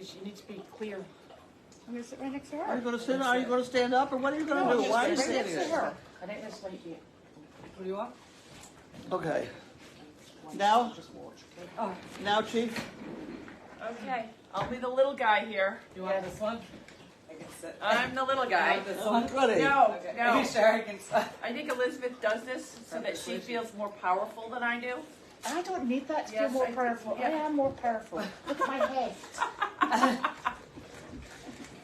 because you need to be clear. I'm going to sit right next to her. Are you going to sit? Are you going to stand up, or what are you going to do? Why are you right standing next to there? her. I think this might be it. What do you want? Okay. Now, Just watch, okay? Oh, now, Chief. Okay, I'll be the little guy here. you want this one? I can sit. I'm the little You guy. want this one? Ready? No, Okay. no. Are you sure I can sit? I think Elizabeth does this so that she feels more powerful than I do. I don't need that to Yes, feel more I do. powerful. Yeah. I am more powerful. Look at my heft.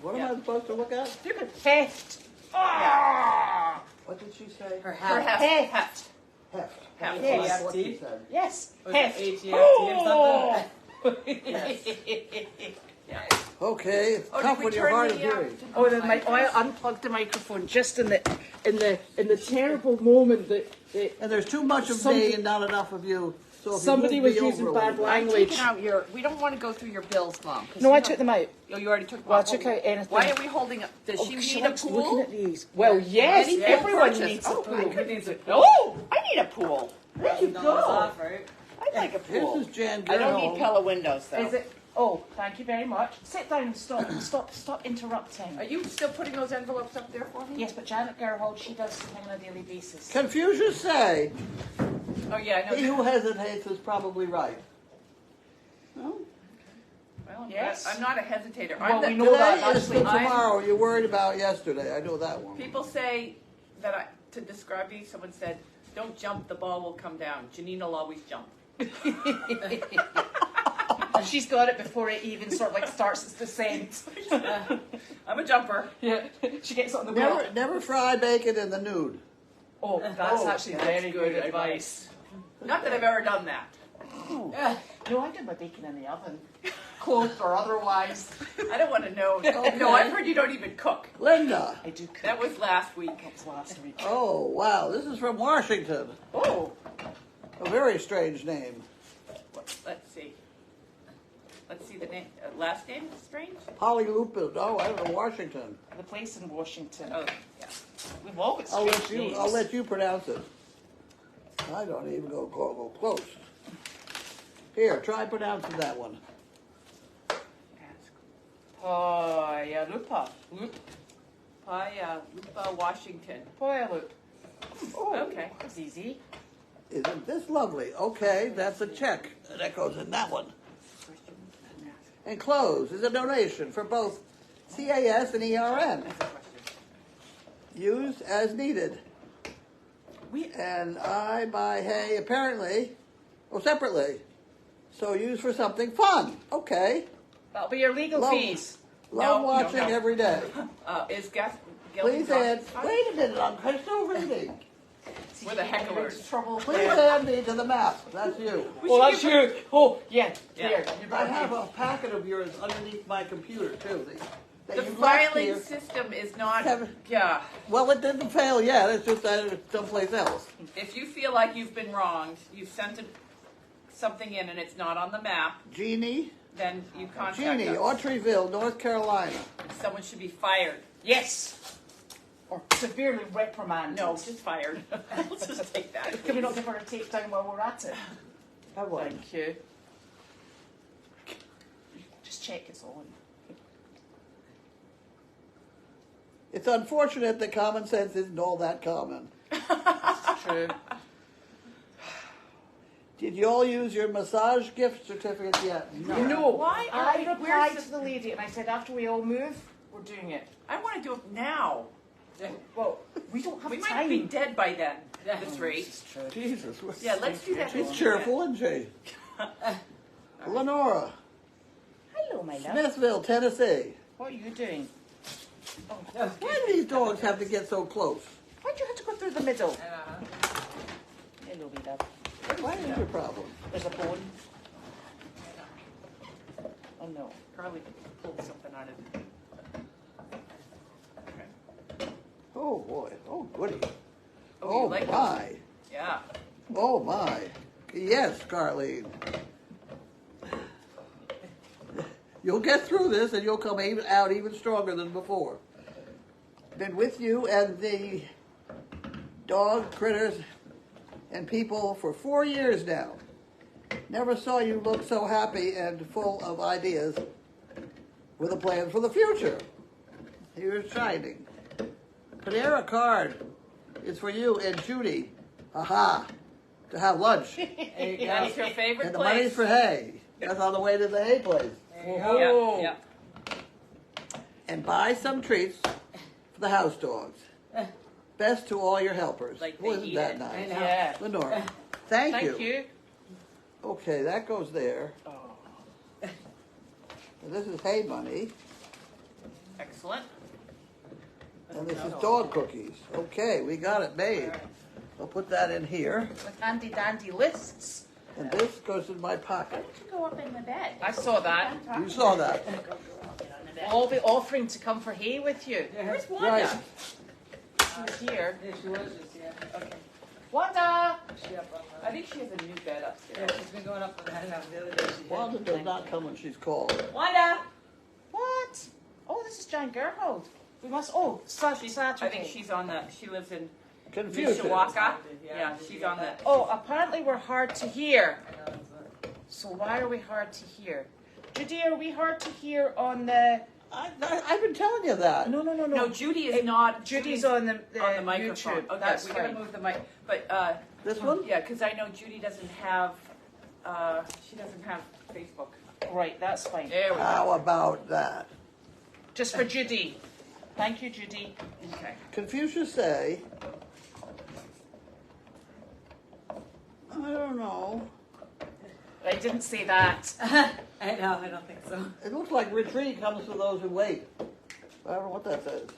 What am I supposed to look at? Stupid heft. What did she say? Her Her hat. heft. Heft. Heft. Heft. Yes. That's what she said. Yes, Was heft. it HEFT or something? Yeah. Okay, it's Oh, tough did we when you're turn hard the, of hearing. Oh, I unplugged the microphone just in the terrible moment that And there's too much of Somebody- me and not enough of you. So if somebody you was move me using over a bad little bit. I'm language. taking out your, we don't want to go through your bills, Mom. 'cause No, you I don't- took them out. Oh, you already took them Well, I out. took out anything. Why are we holding up? Does Oh, she she need a likes looking pool? at these. Well, yes, Any pool everyone purchase? needs a Oh, pool. I Who needs a Oh, I need a pool. There you $1,000 go. off, right? I'd like a pool. This is Jan I don't Gernhold. need Pella windows though. Is it? Oh, thank you very much. Sit down and stop interrupting. Are you still putting those envelopes up there for me? Yes, but Janet Gerhold, she does something on a daily basis. Confucius say, Oh yeah, I he know. who hesitates is probably right. No? Well, Yes. I'm not a hesitator. Well, I'm the, we know that, Today is actually. the tomorrow you're worried about yesterday. I know that one. People say that to describe me, someone said, "Don't jump, the ball will come down." Janine will always jump. She's got it before it even sort of like starts its descent. I'm a jumper. Yeah, she gets on the wheel. Never fry bacon in the nude. Oh, that's actually that's very good good advice. Not that I've ever done that. No, I do my bacon in the oven, clothed or otherwise. I don't want to know. No, I've heard you don't even cook. Linda. I do cook. That was last week. That was last week. Oh, wow. This is from Washington. Oh, A very strange name. Let's see. Let's see the name. Last name is strange. Polylupin. Oh, I don't know, Washington. the place in Washington. Oh, yeah. We've all got I'll strange let you. names. I'll let you pronounce it. I don't even go close. Here, try pronouncing that one. Lupa. Lupa, Washington. Lupa. Oh, Okay. that's easy. Isn't this lovely? Okay, that's a check. That goes in that one. Enclosed is a donation for both CAS and ERN. Used as needed. And I buy hay apparently, separately. So used for something fun. Okay. That'll be your legal Love- fees. Love No, watching no. every day. Is Gas? Please add. Wait a minute, I'm still reading. We're the hecklers. Trouble. Please add me to the map. That's you. Oh, that's you. Oh, yeah. Yeah. Here. I have a packet of yours underneath my computer too. That The you left filing here. system is not. Haven't- Yeah. Well, it didn't fail yet. It's just that it's someplace else. If you feel like you've been wronged, you've sent something in and it's not on the map, Jeannie, then you contact Jeannie, us. Autryville, North Carolina. Someone should be fired. Yes. Or severely reprimanded. No, just fired. Let's just take that. Can we not give her a takedown while we're at it? Have one. Thank you. Just check it's on. It's unfortunate that common sense isn't all that common. It's true. Did you all use your massage gift certificates yet? No. Why are I we- replied where's to the lady and I said after we all move, we're doing it. I want to do it now. Well, we don't have We time. might be dead by then, the three. Jesus. Yeah, let's do that. She's cheerful, isn't she? Lenora, Hello, my love. Smithville, Tennessee. What are you doing? Why do these dogs have to get so close? Why'd you have to go through the middle? Hello, wee love. What is your problem? There's a bone. Oh no. Probably pulled something out of it. Oh boy. Oh goody. Oh, you Oh like my. those? Yeah. Oh my. Yes, Carlene. You'll get through this and you'll come out even stronger than before. Been with you and the dog critters and people for 4 years now. Never saw you look so happy and full of ideas. with a plan for the future. Here's Shining. Panera card is for you and Judy. Aha. To have lunch. There you go. That's your favorite And the place. money's for hay. That's on the way to the hay place. There you Oh. go. Yeah, And buy some treats for the house dogs. Best to all your helpers. Like they Wasn't eat that it. nice? I know. Yeah. Lenore, thank Thank you. you. Okay, that goes there. Oh. And this is hay money. Excellent. And this is dog cookies. Okay, we got it made. I'll put that in here. With handy dandy lists. And this goes in my pocket. You go up in the bed. I saw that. You saw that. I'll be offering to come for hay with you. Where's Wanda? Right. She's here. Yeah, she was just, yeah. Okay. Wanda! She up on I think she has a new bed upstairs. Yeah, she's been going up on that house the other day. She Wanda does not come when she's called. Wanda! What? Oh, this is Jan Gerhold. We must. Oh, Saturday. I think she's on the. She lives in Confusion. Mishawaka. Yeah, she's on the. Oh, apparently we're hard to hear. I know, that's what. So why are we hard to hear? Judy, are we hard to hear on the? I've been telling you that. No. No, Judy is not. Judy's on the on the microphone. YouTube. Okay, That's we gotta fine. move the mic. But This one? yeah, because I know Judy doesn't have. She doesn't have Facebook. Right, that's fine. There we go. How about that? Just for Judy. Thank you, Judy. Okay. Confucius say, I don't know. I didn't say that. I know, I don't think so. It looks like retreat comes to those who wait. I don't know what that says.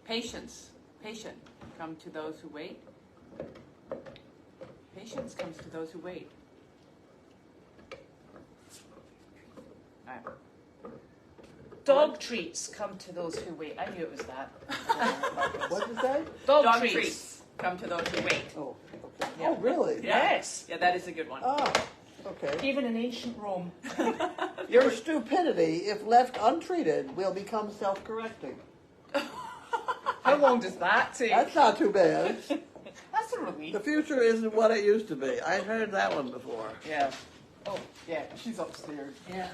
Patience. Patient. Come to those who wait. Patience comes to those who wait. All right. Dog treats come to those who wait. I knew it was that. What did it say? Dog, Dog treats come to those who wait. Oh, okay. Oh, really? Yes. Yeah, that is a good one. Oh, okay. Even in ancient Rome. Your stupidity, if left untreated, will become self-correcting. How long does that take? That's not too bad. That's a relief. The future isn't what it used to be. I've heard that one before. Yeah. Oh, yeah. She's upstairs. Yeah.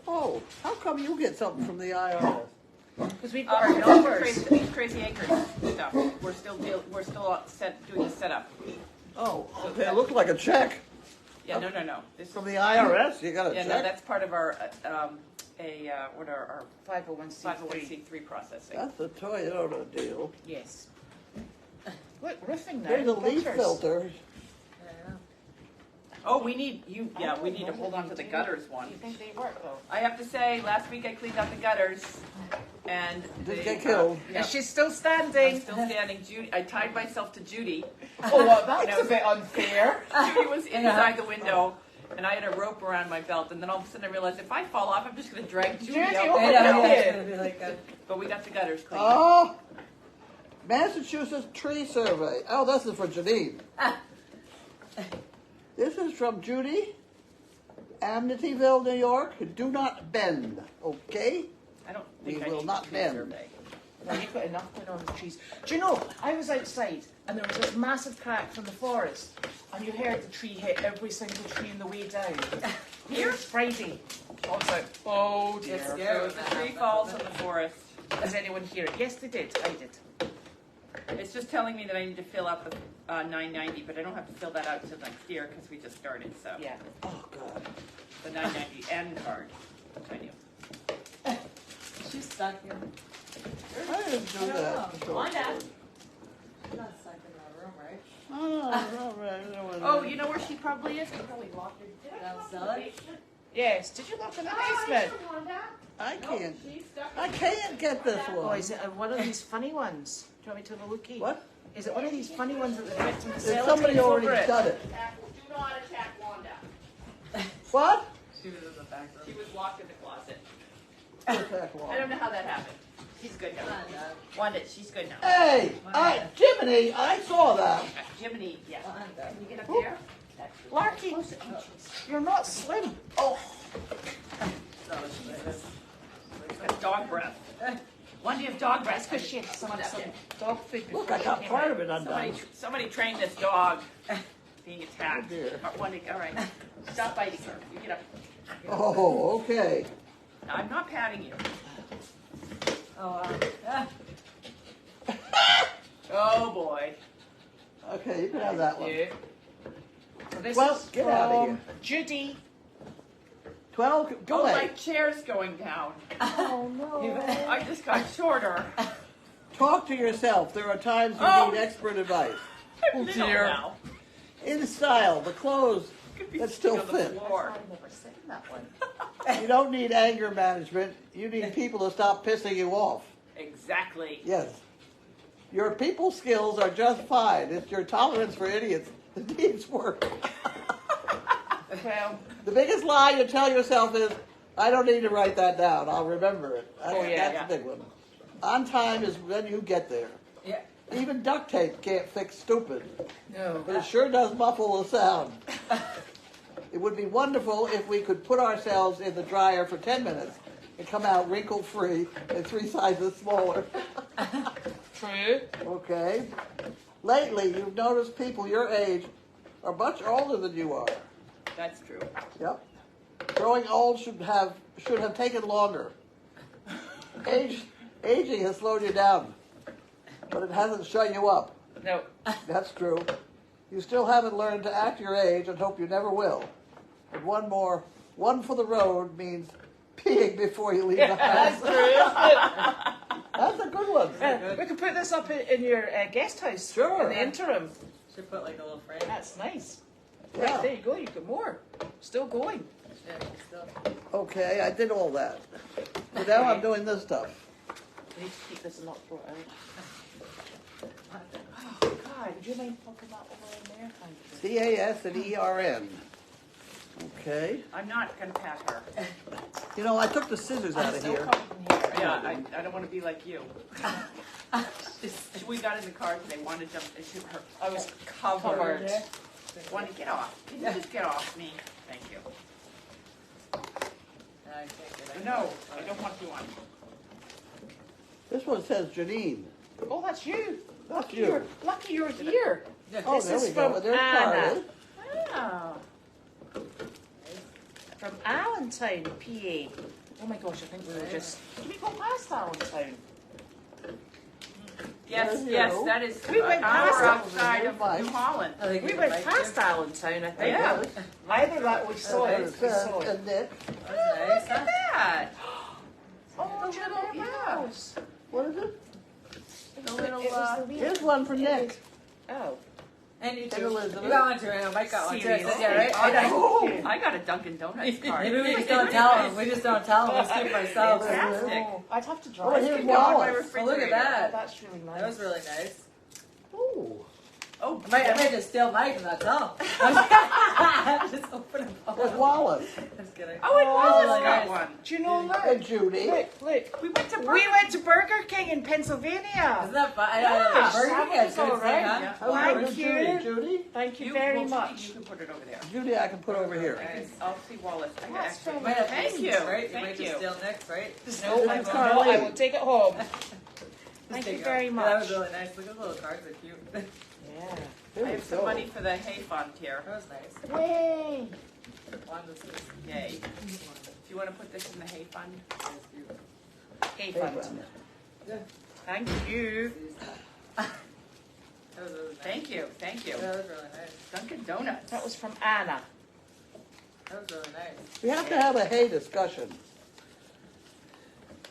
Oh, how come you get something from the IRS? Because we've got our No, numbers. crazy acres stuff. We're still doing the setup. Oh, okay. It looks like a check Yeah, no. This from the IRS. You got a yeah, check? no, that's part of our what are our 501c3. 501c3 processing. That's a Toyota deal. Yes. Look, roofing now. There's a leaf Gutters. filter. I know. Oh, we need to hold on to the gutters one. You think they work though? I have to say, last week I cleaned out the gutters, and Did they, get killed. yeah, And she's still I'm standing. still standing. Judy, I tied myself to Judy. Oh, well, that's a bit unfair. Judy was inside the window, and I had a rope around my belt. And then all of a sudden I realized if I fall off, I'm just going to drag Judy Judy, out. oh, I know, yeah, it's gonna be like a, But we got the gutters cleaned. Oh, Massachusetts tree survey. Oh, this is for Janine. This is from Judy, Amityville, New York. Do not bend, okay? I don't think We I will need not a tree bend. survey. No, you've got enough going on with the trees. Do you know, I was outside and there was this massive crack from the forest and you heard the tree hit every single tree on the way down. Here it's Friday. I was like, oh dear. It's scary. The tree falls in the forest. Does anyone hear it? Yes, they did. I did. It's just telling me that I need to fill out the 990, but I don't have to fill that out until next year because we just started. So Yeah. Oh, God. the 990 N card. I knew. she's stuck here. I didn't do that. Wanda. She's not stuck in that room, right? Oh, you know where she probably is? She probably locked her Downstairs? Yes. Did you look in the basement? I can't get this Oh, one. is it one of these funny ones? Do you want me to have a lookie? What? Is it one of these funny ones that the victim is Did somebody already done it? Do not attack Wanda. What? She was in the back She room. was locked in the closet. Attack I one. don't know how that happened. She's good now. Wanda, she's good now. Hey, Jiminy, I saw that. Jiminy, yeah. Wanda. Can you get up there? Larky, you're not slim. Oh. No, she's She's got dog breath. Wanda, you have dog breath Because she had some dog food. Look, I got part of it undone. Somebody trained this dog. being attacked. Oh, dear. All right. Stop biting her. You get up. Oh, okay. I'm not patting you. Oh, wow. Oh boy. Okay, you can have that one. You. So this Well, is get out of from here. Judy. 12, go Oh, my away. chair's going down. Oh no. I just got shorter. Talk to yourself. There are times you Oh. need expert advice. I'm little dear. now. In style, the clothes Could be that sitting still on the fit. floor. I've never seen that one. You don't need anger management. You need people to stop pissing you off. Exactly. Yes. Your people skills are just fine. It's your tolerance for idiots that needs work. Well, The biggest lie you tell yourself is, I don't need to write that down. I'll remember it. Oh, yeah. That's a big one. On time is when you get there. Yeah. Even duct tape can't fix stupid, no. but it sure does muffle the sound. It would be wonderful if we could put ourselves in the dryer for 10 minutes and come out wrinkle-free and 3 sizes smaller. True. Okay. Lately, you've noticed people your age are much older than you are. That's true. Yep. Growing old should have taken longer. Aging has slowed you down, but it hasn't shut you up. No. That's true. You still haven't learned to act your age and hope you never will. And one for the road means peeing before you leave the That's house. true, isn't it? That's a good one. We could put this up in your guest house. Sure. In the interim. Should put like a little frame. That's nice. Yeah. Right, there you go. You got more. Still going. Yeah, still. Okay, I did all that. But now I'm doing this stuff. I need to keep this and not throw it out. Oh, God. Would you mind popping that over in there? Thank you. CAS and ERN. Okay. I'm not gonna pat her. You know, I took the scissors out of Still here. coming here. Yeah, I don't want to be like you. We got in the car today. Wanted to jump into her. I was covered. covered. Want to get off? Can you just get off me? Thank you. I can't get it. No, I don't want you on. This one says Janine. Oh, that's you. That's Lucky you're here. Oh, This there is we go. from There's Anna. Carlene. Oh. From Allentown, PA. Oh my gosh, I think we were just. Did we go past Allentown? Yes, There you yes, go. that is We went an hour past it. outside of Bye. New Holland. I think We you went might past do. Allentown, I think. Yeah. Either that we saw it. And We saw it. and Nick. That's nice, Look at that. Oh, The little- Jenna yeah. Rose. What is it? The little, It was the wee- Here's one for Nick. Oh. And you And too. Elizabeth. You got one too, and Mike got one too. Seriously? Yeah, right? I Okay. I got a Dunkin' Donuts card. Maybe we just don't tell them. We just don't tell them. We keep ourselves. Fantastic. Oh, I'd have to Oh, drive. here's Could go on my Wallace. Oh, look at refrigerator. Oh, that. that's really nice. That was really nice. Ooh. Oh, I might just steal Mike and that's all. Just open it There's up. Wallace. Just kidding. Oh, and Wallace really got nice. one. Do you know, And look, Judy. look. We went to We went to Burger King in Pennsylvania. Isn't that fun? Yeah. Burger King is That was good all right. huh? Yeah. How Thank about you. Judy? Judy? Thank you You very well, much. You can put it over there. Judy, I can put over here. I'll see Wallace. I got That's extra. from- Might have Thank to you. Right? You Thank might you. just steal Nick's, right? No, I This is will not. I Carlene. will take it home. Just Thank take you it. very Yeah, that was much. really nice. Look at the little cards. They're cute. That Yeah. Here I we have some go. money for the hay fund here. was nice. Way. One was this. Yay. Do you want to put this in the hay fund? That was cute. Hey, Hey, fun. Brenda. Yeah. Thank you. That was really nice. Thank you. Thank you. That was really nice. Dunkin' Donuts. That was from Anna. That was really nice. We have to have a hay discussion.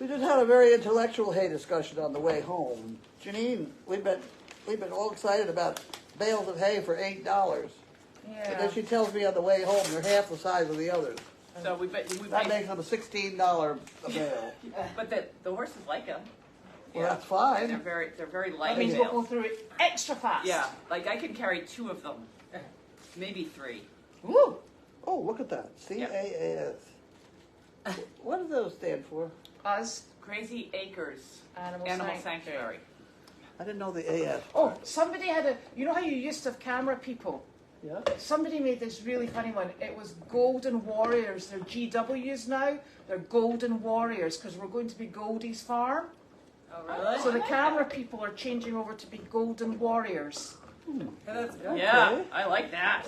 We just had a very intellectual hay discussion on the way home. Janine, we've been all excited about bales of hay for $8. And Yeah. then she tells me on the way home they're half the size of the others. So we That makes them a $16 a bale. but the horses like them. Well, that's They're fine. very light. That means we'll bales. go through it extra fast. Yeah, like I can carry 2 of them, maybe 3. Woo. Oh, look at that. CAAS. What do those stand for? Us. Crazy Acres Animal Animal Sanctuary. Sanctuary. I didn't know the AS. Oh, somebody had a. You know how you used to have camera people? Yeah? Somebody made this really funny one. It was Golden Warriors. They're GWs now. They're Golden Warriors because we're going to be Goldie's farm. Oh, really? So the camera people are changing over to be Golden Warriors. That's good. Yeah, Okay. I like that.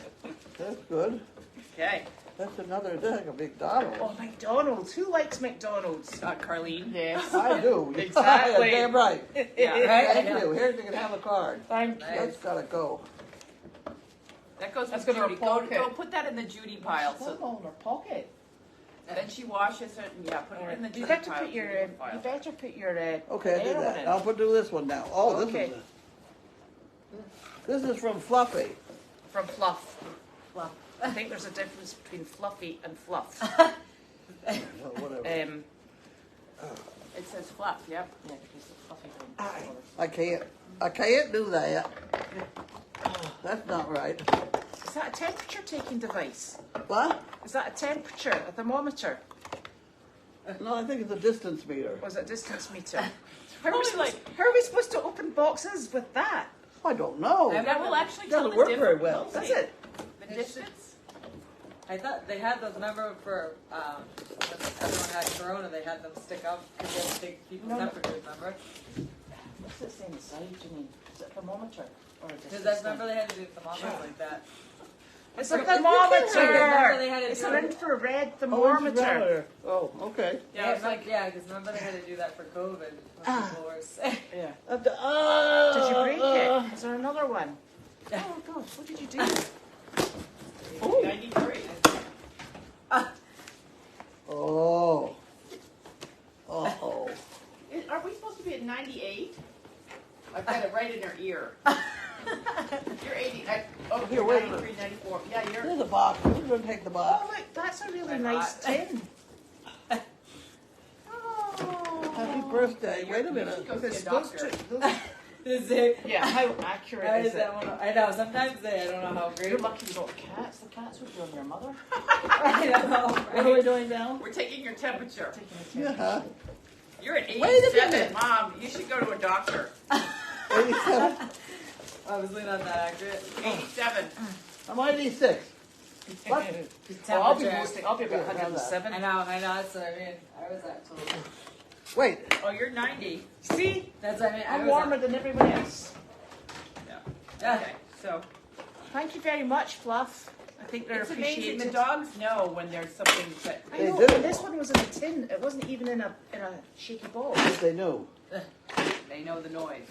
That's good. Okay. That's another, that's like a McDonald's. Oh, McDonald's. Who likes McDonald's? Carlene. Yes. I do. Exactly. Damn right. Yeah. Thank Yeah. you. Here's, you can have a card. Thank you. That's gotta go. That goes That's with gonna Judy. go Go, pocket. go put that in the Judy pile. Put them So all in her pocket. then she washes it and yeah, put it in the Judy You better pile. put your. Judy You pile. better put your. Okay, I did heroin that. in. I'll do this one now. Oh, Okay. this is from Fluffy. From Fluff. Fluff. I think there's a difference between fluffy and fluff. Well, whatever. It says fluff. Yep. Yeah, because the fluffy don't. I can't do that. That's not right. Is that a temperature taking device? What? Is that a temperature, a thermometer? No, I think it's a distance meter. Or is it a distance meter? How Probably how are we supposed to open boxes with that? I don't know. That will actually It tell doesn't the work difference. very well. Does it? The distance. I thought they had those, remember for, when everyone had corona, they had them stick up because they had to take people's No. temperatures, remember? What's it saying inside, Janine? Is it a thermometer? Or a Because distance I remember thing? they had to do thermometers like that. It's a Remember thermometer! they had to It's do an it. infrared Oh, it's thermometer. better. Oh, okay. Yeah, it's like yeah, because remember they had to do that for COVID when people were sick. Yeah. Did Did you break it? Is there another one? Yeah. Oh gosh, what did you do? 93. Oh. Oh. Are we supposed to be at 98? I've got it right in her ear. You're 80. Oh, Here, you're wait a 93, 94. Yeah, you're. Here's a box. Who's going to take the Oh box? look, that's a really I nice thought. tin. Oh. Happy birthday. You're- Wait a you minute. should go see a Those doctor. those- Is it? yeah, how accurate How is is it? that one? I know, sometimes I don't know how You're great. lucky you got cats. The cats would be on your mother. I know. What are we doing now? We're taking your temperature. Taking a Yeah. temperature. You're at Wait a 87, minute. Mom. You should go to a doctor. 87. Obviously not that accurate. 87. I'm 86. What? Oh, I'll be Temperature. roasting. I'll be about Yeah, how's that? 107. I know, that's what I mean. I was at total. Wait. Oh, you're 90. See, That's what I mean. I I'm was warmer than everyone else. Yeah. Okay, so Thank you very much, Fluff. I think they're it's amazing. appreciated. The dogs know when there's something that. I They know, do. and this one was in a tin. It wasn't even in a shaky ball. Yes, they knew. They know the noise.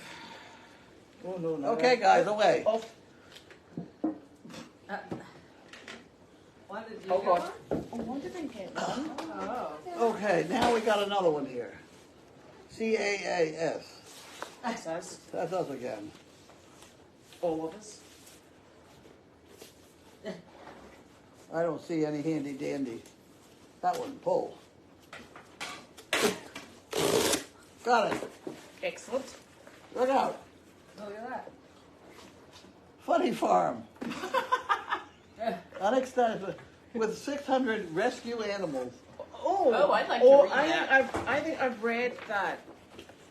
Oh no, no. Okay, guys, away. Off. When did you Oh get God. one? Oh, why did I get one? Oh. Okay, now we got another one here. CAAS. That's us. That's us again. All of us. I don't see any handy dandy. That one, pull. Got it. Excellent. Look out. Look at that. Funny Farm. Yeah. Unexpected. With 600 rescue animals. Oh, I'd like to read I that. Think I think I've read that.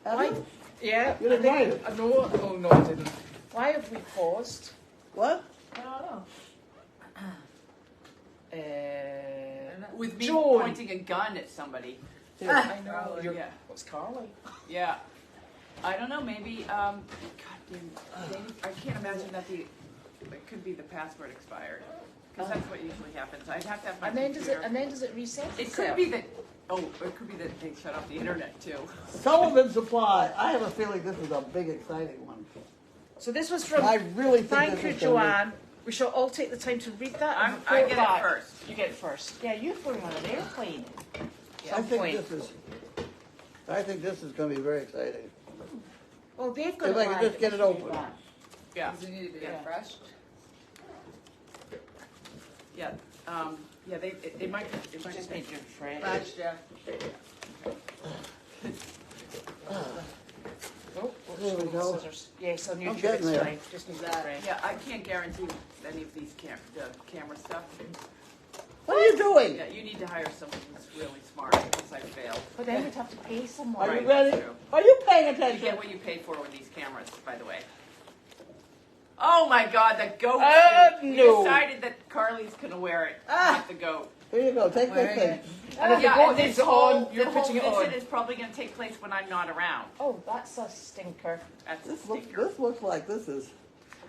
Have Why? you? Yeah. You didn't I write think, it. No, oh no, I didn't. Why have we paused? What? I don't know. With me Joan. pointing a gun at somebody. I know. Carly, You're, yeah. What's Carly? Yeah. I don't know, maybe, God damn, I can't imagine that it could be the password expired. Because that's what usually happens. I'd have to have my And then computer. does it reset? It could itself? be that, it could be that they shut off the internet too. Sullivan Supply. I have a feeling this is a big, exciting one. So this was from. I really think Thank this you, is gonna be- Joanne. We shall all take the time to read that. and I report get back. it first. You get it first. Yeah, you're going on an airplane. I Some think point. this is going to be very exciting. Well, they've got If I could just get it open. Yeah. Does it need to be Yeah. refreshed? Yeah. Yeah, it might Just just need to refresh. Refreshed, yeah. Oh, There we go. scissors. Yes, on I'm YouTube getting it's there. fine. Just need to That- refresh. Yeah, I can't guarantee any of these the camera stuff. What are you doing? Yeah, you need to hire someone who's really smart because I failed. But then we'd have to pay someone. Are you Right, ready? true. Are you paying You attention? get what you pay for with these cameras, by the way. Oh my God, the goat suit. We no. decided that Carly's gonna wear it, not the goat. Here you go. Take this Wearing thing. it. And if Yeah, the goat and needs this it on, whole, you're the whole putting it visit on. is probably gonna take place when I'm not around. Oh, that's a stinker. That's a This looks. stinker. This looks like this is.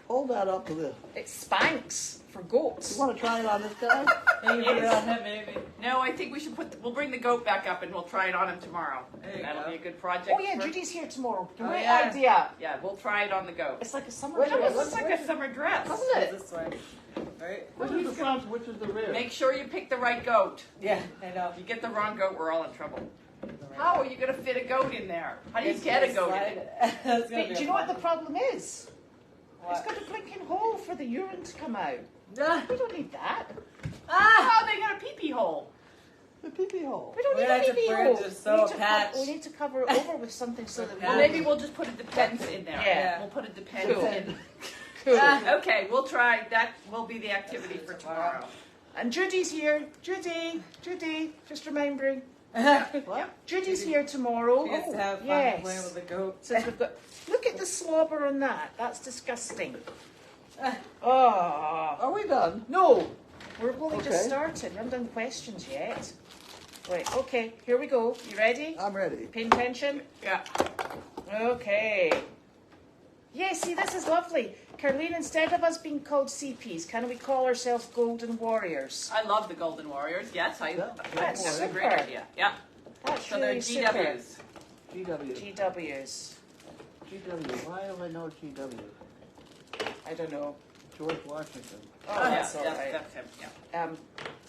Hold that up to the. It's Spanx for goats. You want to try it on this guy? Maybe put it on him, maybe. No, I think we should we'll bring the goat back up and we'll try it on him tomorrow. There you That'll go. be a good project. Oh yeah, for- Judy's here tomorrow. Oh, Great yeah. idea. Yeah, we'll try it on the goat. It's like a summer Wait a That minute, dress. looks like a summer dress. Doesn't it? This way. Right? Which is the front, which is the rear? Make sure you pick the right goat. Yeah, I know. If you get the wrong goat, we're all in trouble. How are you going to fit a goat in there? How do you get a goat in it? That's gonna Wait, be do you know what the problem is? What? It's got a blinking hole for the urine to come out. Ah! We don't need that. Ah! Oh, they got a pee-pee hole. The pee-pee hole. We don't We need had a to pee put it hole. just so patch. We need to cover it over with something so that we Yeah. Well, don't- maybe we'll just put a Depends in there. Yeah. We'll put a Depends Cool. in. Cool. Okay, we'll try. That will be the activity for tomorrow. And Judy's here. Judy, just remembering. What? Judy's here tomorrow. She gets to have fun yes. playing with the goat. Since we've got, look at the slobber on that. That's disgusting. Oh Are we done? no, we're only just Okay. started. We haven't done questions yet. Right. Okay. Here we go. You ready? I'm ready. Paying attention. Yeah. Okay. Yeah, see, this is lovely. Carlene, instead of us being called CPs, can we call ourselves Golden Warriors? I love the Golden Warriors. Yes, Yeah, That's that's a great super. idea. Yeah. That's So really they're super. GWs. GW. GWs. GW. Why do I know GW? I don't know. George Washington. Oh, yeah, that's all right. that's him. Yeah.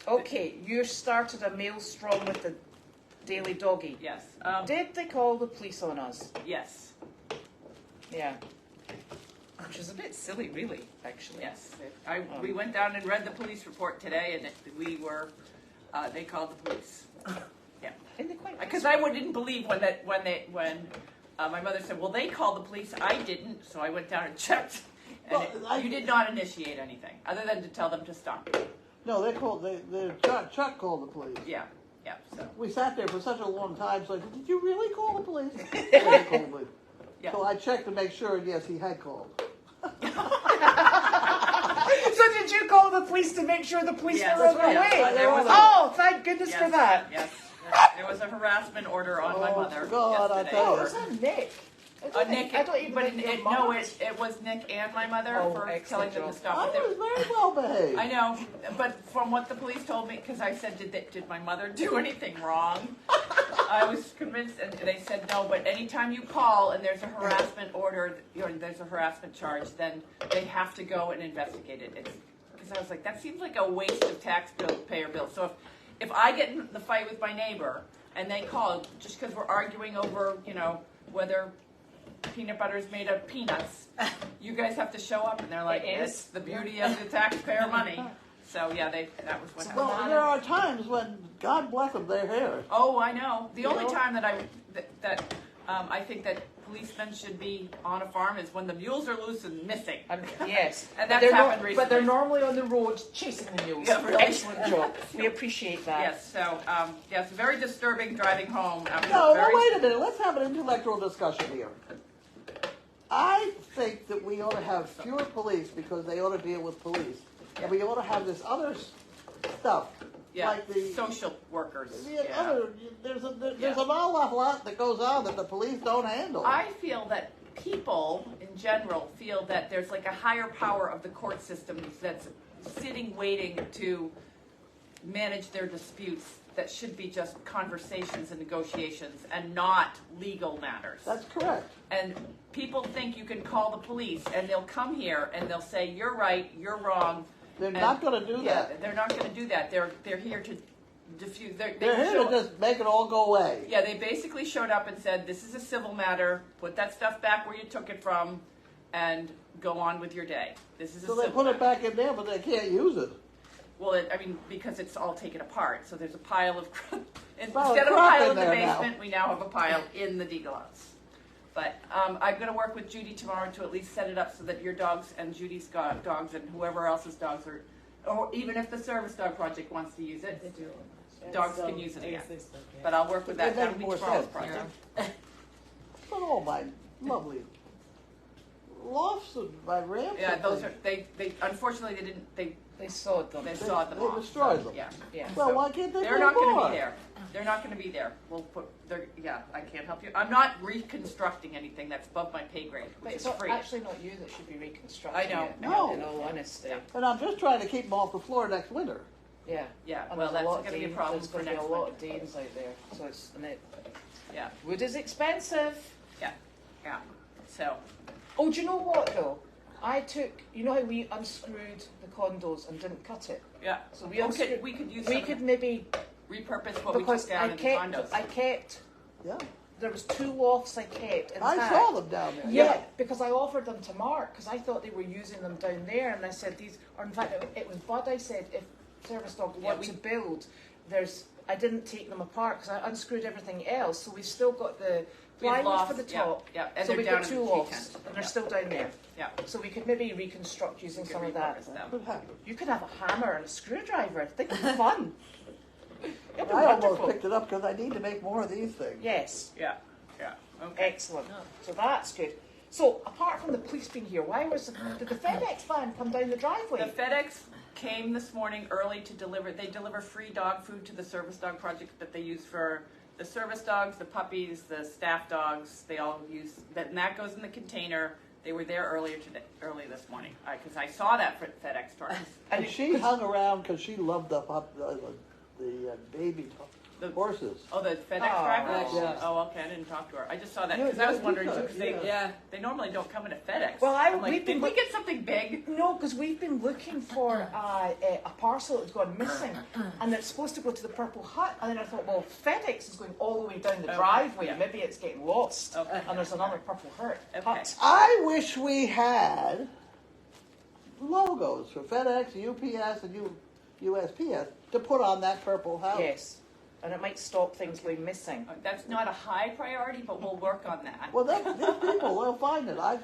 Okay, you started a maelstrom with the Daily Doggy. Yes. Did they call the police on us? Yes. Yeah. Which is a bit silly, really, actually. Yes. We went down and read the police report today, and we were. They called the police. Yeah. And they quite Because I didn't believe when my mother said, "Well, they called the police." I didn't, so I went down and checked. And Well, you did not initiate anything other than to tell them to stop. No, they called. Chuck called the police. Yeah. Yeah. So. We sat there for such a long time. So I said, "Did you really call the police?" Yeah, he called the police. Yeah. So I checked to make sure. And yes, he had called. So did you call the police to make sure the police Yes, were on their yes, way? there was a- Oh, thank goodness Yes, for that. Yes. There was a harassment order on my Oh, mother God, I yesterday. tell Oh, you. was that Nick? Nick, I don't even but think your no, mom- it was Nick and my mother Oh, for excellent telling them to job. stop. I But they- was very well behaved. I know, but from what the police told me, because I said, did my mother do anything wrong? I was convinced, and they said no. But anytime you call and there's a harassment order, there's a harassment charge, then they have to go and investigate it. Because I was like, that seems like a waste of taxpayer bill. So if I get in the fight with my neighbor and they call just because we're arguing over, whether peanut butter is made of peanuts, you guys have to show up, and they're like, It is. it's the beauty of the taxpayer money. So yeah, that was what happened. Well, there are times when, God bless them, they're here. Oh, I know. The You only know? time that I think that policemen should be on a farm is when the mules are loose and missing. Yes. And But that's they're happened But recently. they're normally on the road chasing the mules. Yeah, right. Excellent job. We appreciate that. Yes. So it's very disturbing driving home. After No, very, wait a minute. Let's have an intellectual discussion here. I think that we ought to have fewer police because they ought to deal with police. And we ought to have this other stuff. Yeah. Like the social workers. there's an Yeah. awful lot that goes on that the police don't handle. I feel that people in general feel that there's like a higher power of the court system that's sitting waiting to manage their disputes that should be just conversations and negotiations and not legal matters. That's correct. And people think you can call the police and they'll come here and they'll say, you're right, you're wrong. They're And- not going to do Yeah, that. they're not going to do that. They're here to diffuse. They're here to just make it all go away. Yeah, they basically showed up and said, this is a civil matter, put that stuff back where you took it from, and go on with your day. This is a So they civil put it matter. back in there, but they can't use it. Well, because it's all taken apart, so there's a pile of, Pile of instead of a crap pile in in the there now. basement, we now have a pile in the deagles. But I'm going to work with Judy tomorrow to at least set it up so that your dogs and Judy's dogs and whoever else's dogs are, or even if the service dog project wants to use it, dogs can use it again. But I'll work with that. It makes That'll be more tomorrow's sense, project. But all my lovely lofts and my ramps. Yeah, and those things. are they unfortunately they They sawed them. sawed them They off. destroyed so, them. Yeah. Yeah. Well, So why can't they They're do not going to more? be there. They're not gonna be there. We'll put, yeah, I can't help you. I'm not reconstructing anything. That's above my pay grade, But which it's is not, free. actually not you that should be reconstructing I know. it, No. in all honesty. Yeah. And I'm just trying to keep them off the floor next winter. Yeah. Yeah, And well, there's that's a lot gonna of be a Danes- problem there's for gonna be next a lot winter. of Danes out there, so it's, and it, Yeah, wood is expensive. yeah, yeah. So, Oh, do you know what though? I took, you know how we unscrewed the condos and didn't cut it? yeah. So we Okay, unscrewed, we could use we some of could that. maybe, Repurpose what we because took down in the condos. I kept, Yeah. there was 2 lofts I kept intact. I saw them down there. Yeah, because I offered them to Mark, because I thought they were using them down there, and I said these, or in fact it was Bud, I said, if Service Dog Yeah, want we- to build, I didn't take them apart, because I unscrewed everything else, so we've still got the We have plywood for lofts, the yeah, top, yeah, and so they're we've down got in 2 the lofts, tent. and they're Yeah. still down there. Yeah. So we could maybe reconstruct using We could some of that. repurpose them. What happened? You could have a hammer and a screwdriver. I think it's fun. It'll be I almost wonderful. picked it up because I need to make more of these things. Yes, Yeah, yeah, okay. excellent. So that's good. So apart from the police being here, did the FedEx van come down the driveway? The FedEx came this morning early to deliver, they deliver free dog food to the service dog project that they use for the service dogs, the puppies, the staff dogs, they all use, and that goes in the container. They were there early this morning, because I saw that for FedEx truck. And she hung around because she loved the baby The- horses. Oh, the FedEx Oh. driver? Yeah. Oh, okay, I didn't talk to her. I just saw that, Yeah, because I was yeah, wondering you too, could, because yeah. they normally don't come in a FedEx. Well, I'm like, we've did been we get something big? No, because we've been looking for a parcel that's gone missing, and it's supposed to go to the Purple Hut. And then I thought, well, FedEx is going all the way down the Okay, driveway. yeah. Maybe it's getting lost, Okay. and there's another Purple Hut. Okay. I wish we had logos for FedEx, UPS, and USPS to put on that purple house. Yes, and it might stop things going missing. That's not a high priority, but we'll work on that. Well, these people will find it. I've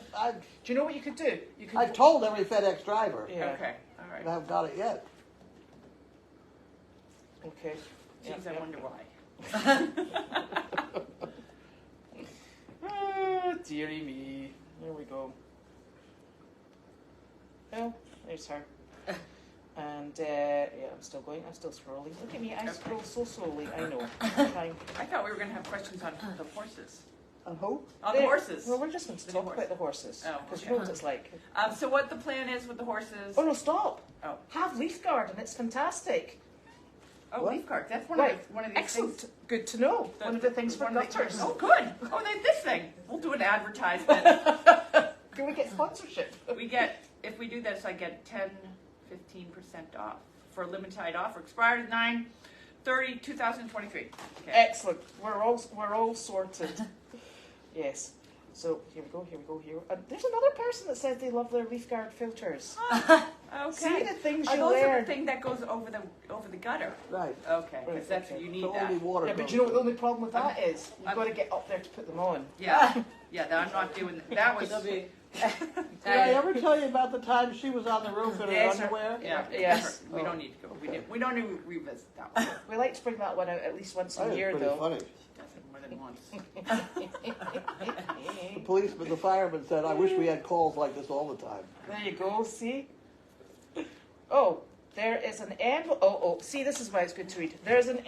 Do you know what you could do? You could. I've told every FedEx driver, Yeah. Okay, all right. but I haven't got it yet. Okay. Geez, Yep, I yep. wonder why. Oh, dearie me. There we go. Well, there's her. And yeah, I'm still going. I'm still scrolling. Look at me. I scroll so slowly. I know. Fine. I thought we were gonna have questions on the horses. And who? On the There- horses. Well, we're just going to The talk horse. about the horses Oh, because okay. you know what it's like. So what the plan is with the horses? Oh no, stop! Oh. Have leaf garden. It's fantastic. Oh, What? leaf cards. That's one Right. of these Excellent. things. Good to know. One of the things for one of the- gutters. Oh, good. Oh, this thing. We'll do an advertisement. Can we get sponsorship? We get, if we do this, I get 15% off for a limited offer. Expired 9/30/2023. Okay. Excellent. We're all sorted. Yes. So here we go. And there's another person that says they love their leaf guard filters. Okay. See the things Are you those are learn. the thing that goes over the gutter? Right. Okay, Right, because that's okay. you So need only that. water Yeah, but goes. you know what the only problem with that is? You've I'm- got to get up there to put them on. Yeah, yeah. I'm not doing that. That was. They'll be. Did I ever tell you about the time she was on the roof in her Yes, sir. underwear? Yeah. Yes. We don't need to go. We don't need to revisit that one. We like to bring that one out at least once That a is year, pretty though. funny. Definitely more than once. The policeman, the fireman said, "I wish we had calls like this all the time." There you go. See. Oh, there is an envelope. Oh. See, this is why it's good to read. There's an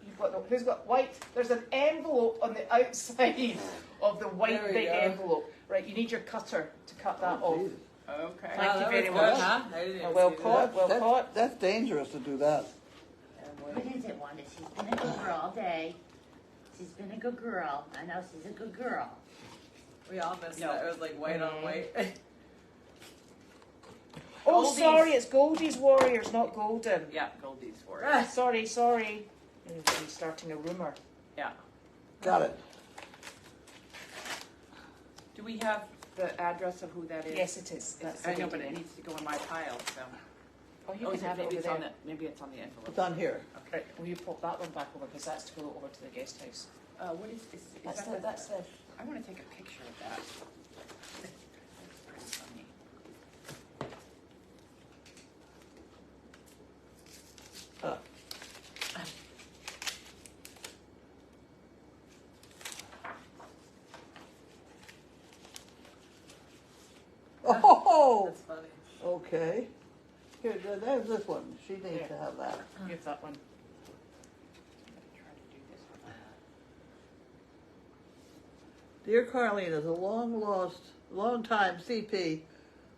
You've got who's got white? There's an envelope on the outside of the white There we big go. envelope. Right, you need your cutter to cut that off. Jesus. Okay. Thank you that very was much. good, huh? I didn't even Well see caught. that. Well caught. That's dangerous to do that. What is it, Wanda? She's been a good girl all day. She's been a good girl. I know she's a good girl. We all missed No. that. It was like white on white. Oh, Goldies. sorry, it's Goldie's Warriors, not Golden. Yeah, Goldie's for it. Ah, Sorry. I'm starting a rumor. Yeah. Got it. Do we have the address of who that is? Yes, it is. That's the I know, but lady. it needs to go in my pile. So. Oh, you Oh, can is it, have it maybe over it's there. on the maybe it's on the envelope. It's on here. Right, will you pop that one back over because that's to go over to the guest house. What is That's that? the, that's the. I want to take a picture of that. That's pretty funny. Oh, That's funny. okay. Here, there's this one. She needs Yeah. to have that. Give that one. I'm gonna try to do Dear Carlene, as a long time CP,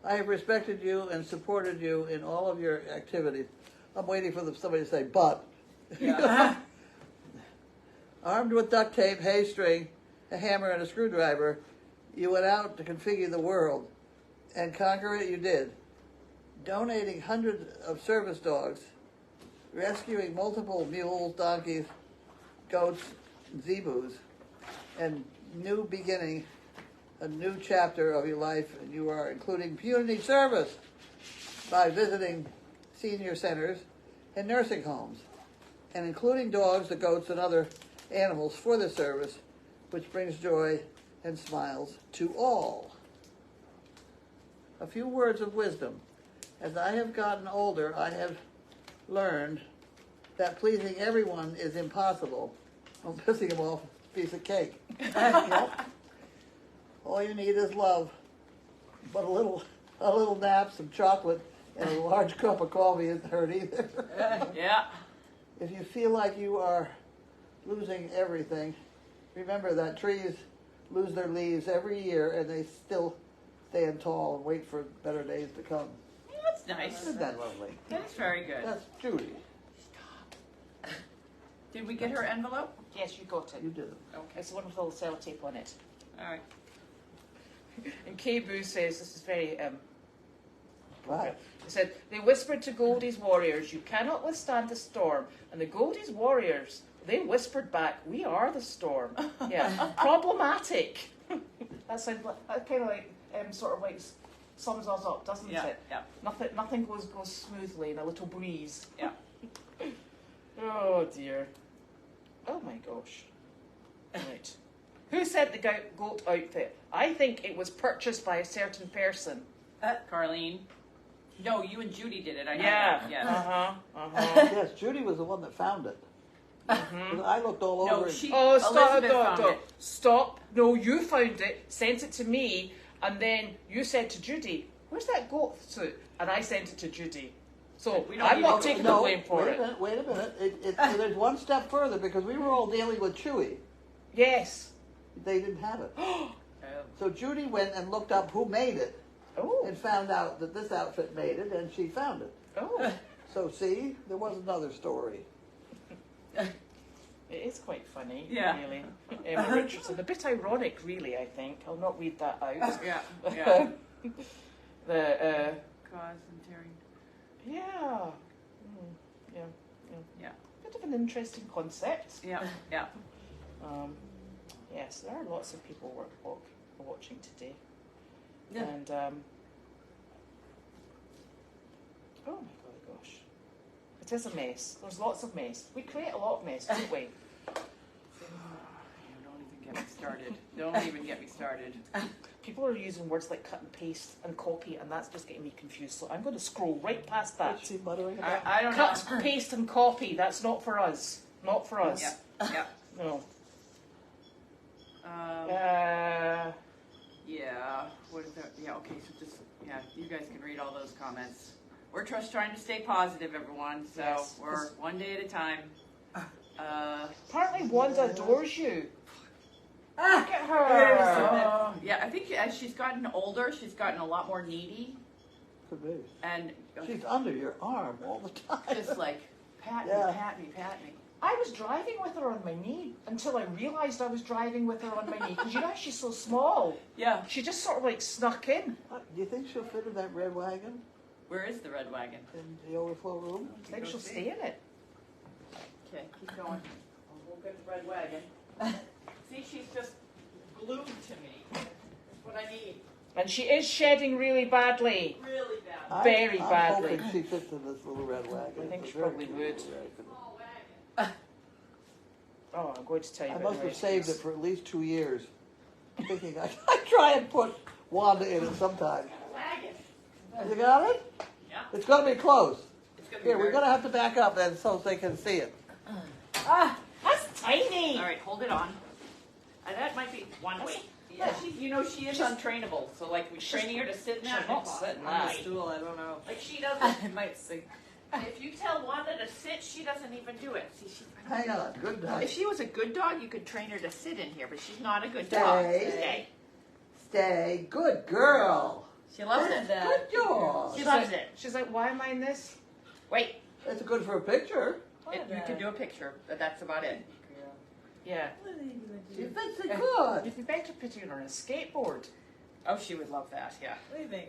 I have respected you and supported you in all of your activities. I'm waiting for somebody to say, but. Yeah. Armed with duct tape, hay string, a hammer, and a screwdriver, you went out to configure the world, and conquer it you did. Donating hundreds of service dogs, rescuing multiple mules, donkeys, goats, and zebus, and new beginning, a new chapter of your life, and you are including community service by visiting senior centers and nursing homes, and including dogs, the goats, and other animals for the service, which brings joy and smiles to all. A few words of wisdom. As I have gotten older, I have learned that pleasing everyone is impossible. I'm pissing them off a piece of cake. Yep. All you need is love, but a little nap, some chocolate, and a large cup of coffee isn't hurt either. Yeah. If you feel like you are losing everything, remember that trees lose their leaves every year and they still stand tall and wait for better days to come. That's nice. Isn't that lovely? That's very good. That's Judy. Did we get her envelope? Yes, you got it. You did it. Okay. It's the one with all the sellotape on it. All right. And Kay Boo says, this is very, Right. he said, they whispered to Goldie's warriors, you cannot withstand the storm. And the Goldie's warriors, they whispered back, we are the storm. Yeah, problematic. That sounds like, kind of like, sort of like sums us up, doesn't Yeah. it? Yeah. Nothing goes smoothly in a little breeze. Yeah. Oh dear. Oh my gosh. Right. Who said the goat outfit? I think it was purchased by a certain person. Carlene. No, you and Judy did it. I know Yeah. that. Yes. Yes, Judy was the one that found it. 'Cause I looked all over No, it. she. Oh, stop, Elizabeth stop, found stop. it. Stop. No, you found it, sent it to me, and then you said to Judy, where's that goat suit? And I sent it to Judy. So We don't I'm not even- taking the blame for wait it. a minute, wait a minute. There's one step further because we were all dealing with Chewy. Yes. They didn't have it. Oh. So Judy went and looked up who made it Oh. and found out that this outfit made it, and she found it. Oh. So see, there was another story. It is quite funny, Yeah. really. Emma Richardson. A bit ironic, really, I think. I'll not read that out. Yeah. Yeah. The, Cause and tearing. yeah. Yeah. Yeah. Bit of an interesting concept. Yeah. Yeah. Yes, there are lots of people watching today. Yeah. And, oh my gosh. It is a mess. There's lots of mess. We create a lot of mess, don't we? Don't even get me started. Don't even get me started. People are using words like cut and paste and copy, and that's just getting me confused. So I'm going to scroll right past that. What's she muttering about? I don't Cut, know. paste, and copy. That's not for us. Not for us. Yeah. Yeah. No. Yeah. What is that? Yeah. Okay. So just you guys can read all those comments. We're just trying to stay positive, everyone. So Yes. we're one day at a time. Apparently, Wanda adores you. Look at Here's her. Yeah, I think as she's gotten older, she's gotten a lot more needy Could be. and She's under your arm all the time. just like pat me, Yeah. pat me, pat me. I was driving with her on my knee until I realised I was driving with her on my knee. Because you know she's so small. Yeah. She just sort of like snuck in. Do you think she'll fit in that red wagon Where is the red wagon? in the overflow room? I think she'll stay in it. Okay, keep going. We'll get the red wagon. See, she's just glued to me. That's what I need. And she is shedding really badly. Really bad. Very I'm badly. hoping she fits in this little red wagon. I think It's she a very probably cute would. little wagon. Oh, I'm going to tell you I about must the have saved it recipes. for at least 2 years. Thinking I try and put Wanda in it sometime. Wagon. You got it? Yeah. It's gonna be close. It's gonna be Here, we're very- gonna have to back up then so they can see it. That's tiny. All right, hold it on. That might be one way. Yeah, she is untrainable. So like we're training her to sit in that. she's not sitting On the Aye. stool, I don't know. Like she doesn't. It might sink. If you tell Wanda to sit, she doesn't even do it. See, Hang on, good dog. if she was a good dog, you could train her to sit in here, but she's not a good Stay. dog. Stay. Stay, good girl. She loves it, Dad. Good dog. She loves it. She's like, why am I in this? Wait, It's good for a picture. you can do a picture, but that's about it. Yeah. She fits it good. You'd be better putting her on a skateboard. Oh, she would love that. Yeah. What do you think?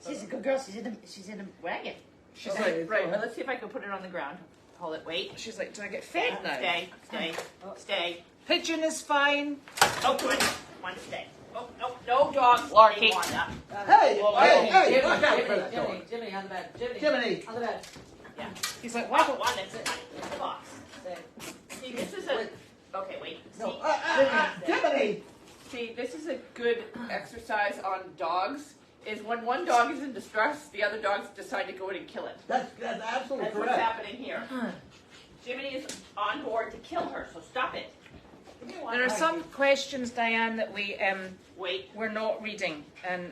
She's a good girl. She's in a wagon. She's Okay, like, Right. Well, let's see if I can put it on the ground. Hold it. Wait. she's like, do I get fed now? Stay. Stay. Stay. Pigeon is fine. Oh, good. One stay. Oh, no dogs. Larky. Wanda. Hey, Whoa, hey, whoa. hey, watch out for that Jimmy, dog. Jimmy, on the bed. Jimmy. Jiminy. On the bed. Yeah. He's like, why? Wanda, sit in the box. Stay. See, this is a. Okay, wait. No, See, Jiminy. see, this is a good exercise on dogs. Is when one dog is in distress, the other dogs decide to go in and kill it. That's absolutely That's what's correct. happening here. Jiminy is on board to kill her, so stop it. Give me one. There are some questions, Diane, that Wait. we're not reading, and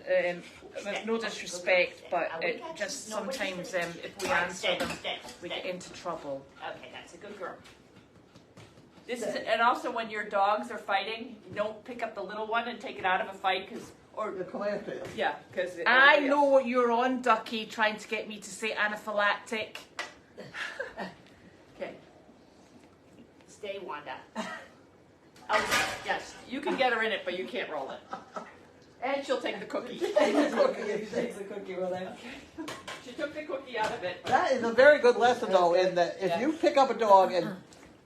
with no disrespect, but it just sometimes if we answer them, we get into trouble. Okay, that's a good girl. This is, and also when your dogs are fighting, you don't pick up the little one and take it out of a fight, Or come after you. yeah, because I know what you're on, Ducky, trying to get me to say anaphylactic. Okay, Stay, Wanda. oh yes, you can get her in it, but you can't roll it. And she'll take the cookie. She takes the cookie with her. She took the cookie out of it. That is a very good lesson, though, in that if Yeah. you pick up a dog and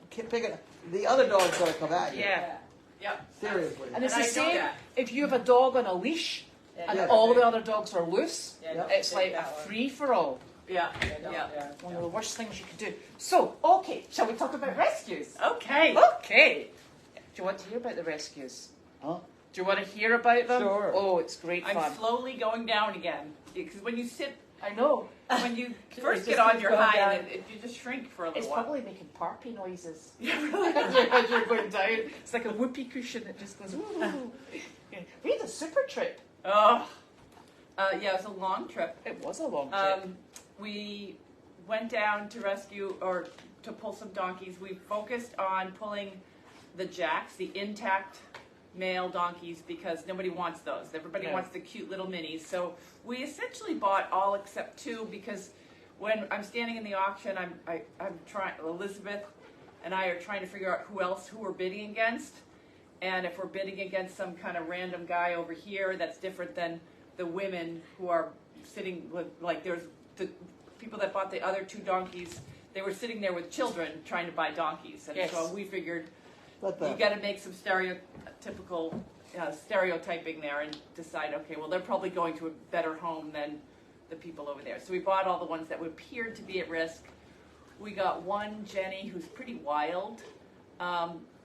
pick it, the other dog's going to come at you. Yeah. Yep. Seriously. And it's And the I know same that. if you have a dog on a leash and Yeah. all the other dogs are loose. Yeah, It's take like a that one. free-for-all. Yeah. Yeah, don't- Yeah. yeah. One of the worst things you could do. So, okay, shall we talk about rescues? Okay. Okay. Do you want to hear about the rescues? Huh? Do you want to hear about them? Sure. Oh, it's great I'm fun. slowly going down again because when you sit, I know. when you first just get on keeps your going high, down. and you just shrink for a little It's while. probably making parpy noises. Yeah, really. As you're going down. It's like a whoopee cushion that just goes, ooh. Yeah. We had a super trip. Oh. Yeah, it was a long trip. It was a long trip. We went down to rescue or to pull some donkeys. We focused on pulling the jacks, the intact male donkeys, because nobody wants those. Everybody Yeah. wants the cute little minis. So we essentially bought all except two because when I'm standing in the auction, I'm trying. Elizabeth and I are trying to figure out who we're bidding against, and if we're bidding against some kind of random guy over here, that's different than the women who are sitting with, like, there's the people that bought the other two donkeys. They were sitting there with children trying to buy donkeys, and Yes. so we figured Let you them. got to make some stereotypical stereotyping there and decide, okay, well, they're probably going to a better home than the people over there. So we bought all the ones that appeared to be at risk. We got one, Jenny, who's pretty wild.